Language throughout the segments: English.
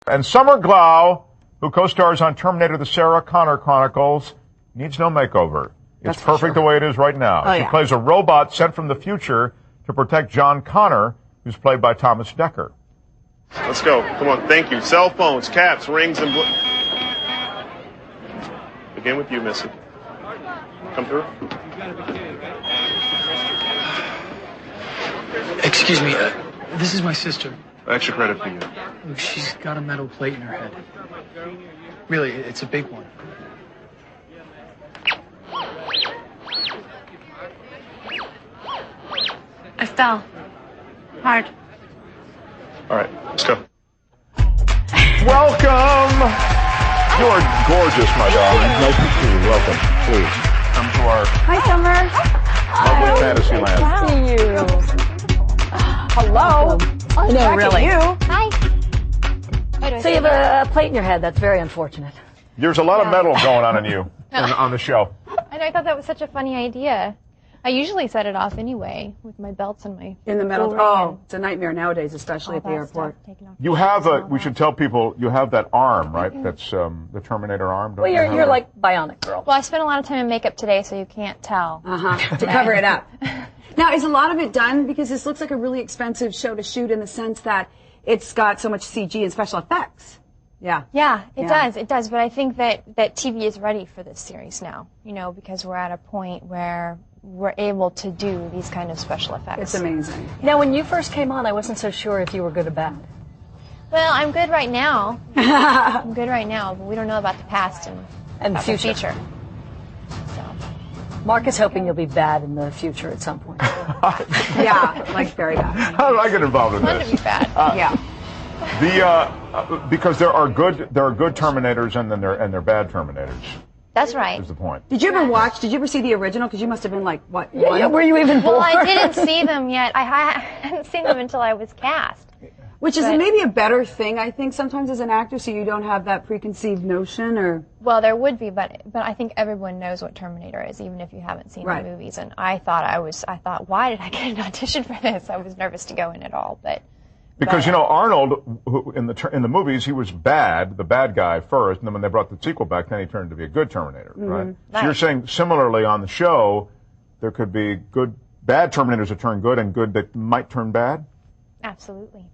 And Summer Glau, who co-stars on Terminator: The Sarah Connor Chronicles, needs no makeover. It's perfect the way it is right now. She plays a robot sent from the future to protect John Connor, who's played by Thomas Dekker. Let's go. Come on. Thank you. Cell phones, caps, rings, and... Begin with you, Missy. Come through. Excuse me, this is my sister. Extra credit for you. Look, she's got a metal plate in her head. Really, it's a big one. I fell. Hard. All right, let's go. Welcome! You are gorgeous, my darling. Nice to see you. Welcome. Please, come to our Hi, Summer. lovely fantasy land. Nice to see you. Hello. I know, really. Hi. So you have a plate in your head. That's very unfortunate. There's a lot of metal going on in you on the show. I know. I thought that was such a funny idea. I usually set it off anyway with my belts and my in the metal. Oh, it's a nightmare nowadays, especially at the airport. You have we should tell people you have that arm, right? That's the Terminator arm. Well, you're like bionic girl. Well, I spent a lot of time in makeup today, so you can't tell. To cover it up. Now, is a lot of it done? Because this looks like a really expensive show to shoot in the sense that it's got so much CG and special effects. Yeah. Yeah, it does. It does. But I think that TV is ready for this series now, because we're at a point where we're able to do these kind of special effects. It's amazing. Now, when you first came on, I wasn't so sure if you were good or bad. Well, I'm good right now. I'm good right now, but we don't know about the past and the future. So. Mark is hoping you'll be bad in the future at some point. Yeah, like very bad. How do I get involved in Fun this? to be bad. Because there are good Terminators and then there are bad Terminators. That's right. Is the point. Did you ever see the original? Because you must have been like, what? Yeah, were you even born? Well, I didn't see them yet. I hadn't seen them until I was cast. Which is maybe a better thing, I think, sometimes as an actor, so you don't have that preconceived notion, or... Well, there would be, but I think everyone knows what Terminator is, even if you haven't seen the movies. And I thought, why did I get an audition for this? I was nervous to go in at all, but... Because, Arnold, who, in the movies, he was the bad guy first, and then when they brought the sequel back, then he turned to be a good Terminator, right? So you're saying, similarly, on the show, there could be bad Terminators that turn good and good that might turn bad? Absolutely.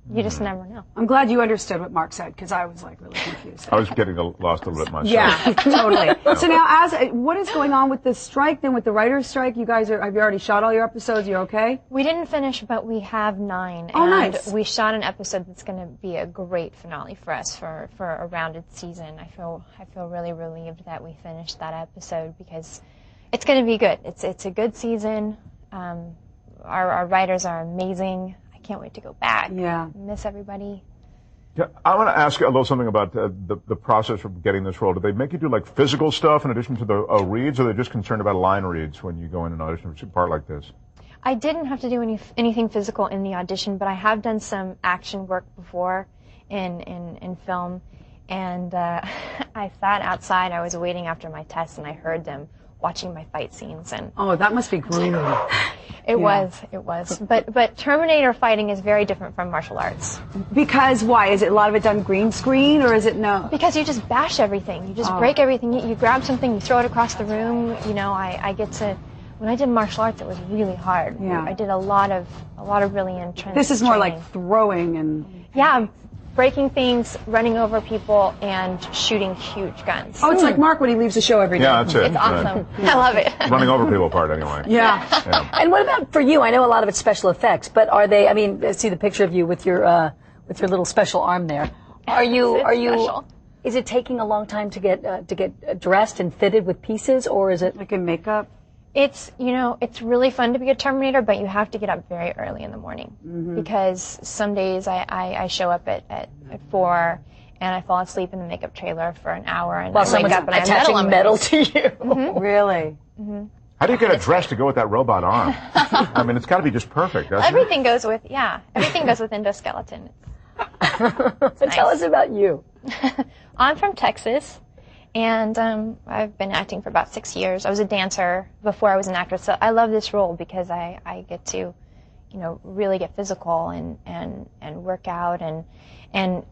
You just never know. I'm glad you understood what Mark said, because I was like really confused. I was getting lost a little bit myself. Yeah, totally. So now, what is going on with the strike then, with the writers' strike? You guys have you already shot all your episodes? You okay? We didn't finish, but we have 9. Oh, and nice. We shot an episode that's going to be a great finale for us for a rounded season. I feel really relieved that we finished that episode because it's going to be good. It's a good season. Our writers are amazing. Can't wait to go back. Yeah. Miss everybody. Yeah, I want to ask you a little something about the process of getting this role. Do they make you do like physical stuff in addition to the reads, or are they just concerned about line reads when you go in and audition for a part like this? I didn't have to do anything physical in the audition, but I have done some action work before in film, and I sat outside. I was waiting after my test, and I heard them watching my fight scenes. And oh, that must be grueling. It was. But Terminator fighting is very different from martial arts. Because why? Is it a lot of it done green screen, or is it no? Because you just bash everything. You just break everything. You grab something, you throw it across the room. I get to. When I did martial arts, it was really hard. Yeah. I did a lot of really intense. This is more training. like throwing and. Yeah. Breaking things, running over people, and shooting huge guns. Oh, it's like Mark when he leaves the show every day. Yeah, that's it. It's awesome. I love it. Running over people part, anyway. Yeah. And what about for you? I know a lot of it's special effects, but are they? I mean, I see the picture of you with your little special arm there. Are you? Special. Is it taking a long time to get dressed and fitted with pieces, or is it like in makeup? It's it's really fun to be a Terminator, but you have to get up very early in the morning because some days I show up at 4 and I fall asleep in the makeup trailer for an hour and I wake up and attaching I'm metal to you. Really? How do you get a dress to go with that robot arm? I mean, it's got to be just perfect, doesn't everything goes with endoskeleton. So tell us about you. I'm from Texas. And I've been acting for about 6 years. I was a dancer before I was an actress, so I love this role because I get to, really get physical and work out and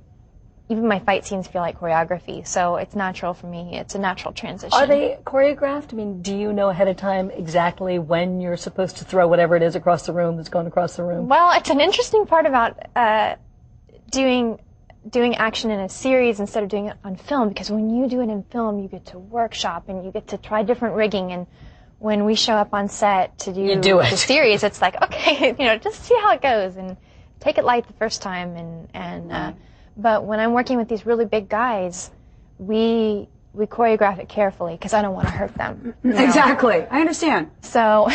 even my fight scenes feel like choreography, so it's natural for me. It's a natural transition. Are they choreographed? I mean, do you know ahead of time exactly when you're supposed to throw whatever it is across the room that's going across the room? Well, it's an interesting part about doing action in a series instead of doing it on film, because when you do it in film, you get to workshop and you get to try different rigging, and when we show up on set to do the series, it's like, okay, just see how it goes and take it light the first time, but when I'm working with these really big guys, we choreograph it carefully because I don't want to hurt them. Exactly. I understand. So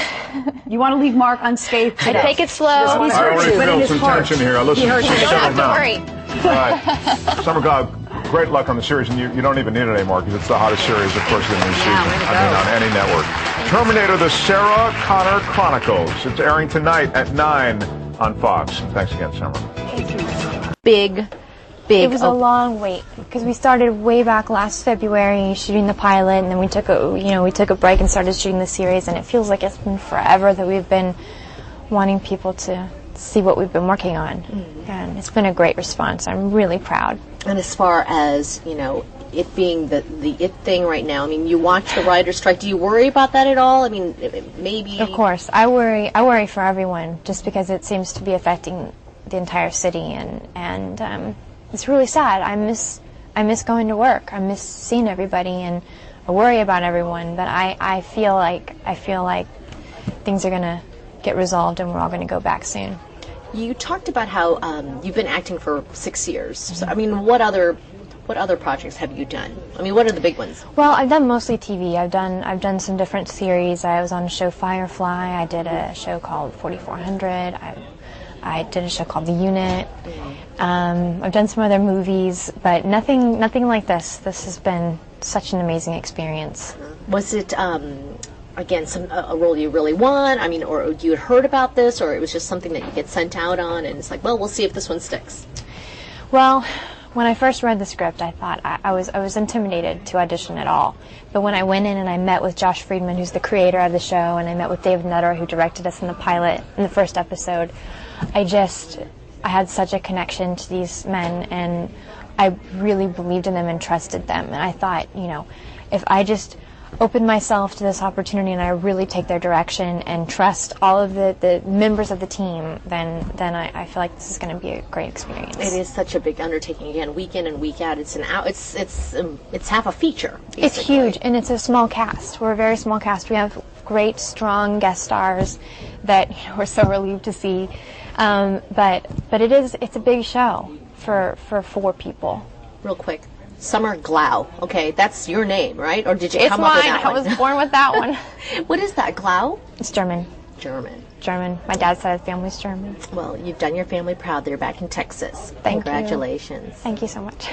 you want to leave Mark unscathed. I take it slow. I already feel some tension here. I listened to several now. Don't worry. All right. Summer Glau, great luck on the series, and you don't even need it anymore because it's the hottest series, of course, in the new season. On any network. Terminator: The Sarah Connor Chronicles. It's airing tonight at 9 on Fox. Thanks again, Summer. Big. It was a long wait because we started way back last February shooting the pilot, and then we took a break and started shooting the series, and it feels like it's been forever that we've been wanting people to see what we've been working on, and it's been a great response. I'm really proud. And as far as it being the it thing right now, I mean, you watch the writer's strike. Do you worry about that at all? I mean, maybe. Of course, I worry for everyone just because it seems to be affecting the entire city, and it's really sad. I miss going to work. I miss seeing everybody, and I worry about everyone. But I feel like things are gonna get resolved, and we're all gonna go back soon. You talked about how you've been acting for 6 years. So, I mean, what other projects have you done? I mean, what are the big ones? Well, I've done mostly TV. I've done some different series. I was on a show Firefly. I did a show called 4400. I did a show called The Unit. I've done some other movies, but nothing like this. This has been such an amazing experience. Was it, again, a role you really want? I mean, or you had heard about this, or it was just something that you get sent out on, and it's like, well, we'll see if this one sticks? Well, when I first read the script, I thought I was intimidated to audition at all. But when I went in and I met with Josh Friedman, who's the creator of the show, and I met with David Nutter, who directed us in the pilot, in the first episode, I had such a connection to these men, and I really believed in them and trusted them. And I thought, if I just open myself to this opportunity and I really take their direction and trust all of the members of the team, then I feel like this is going to be a great experience. It is such a big undertaking. Again, week in and week out. It's half a feature. Basically. It's huge, and it's a small cast. We're a very small cast. We have great, strong guest stars that we're so relieved to see. But it's a big show for 4 people. Real quick. Summer Glau. Okay, that's your name, right? Or did you come up with that one? I was born with that one. What is that, Glau? It's German. German. My dad's side of the family's German. Well, you've done your family proud. They're back in Texas. Thank you. Congratulations. Thank you so much.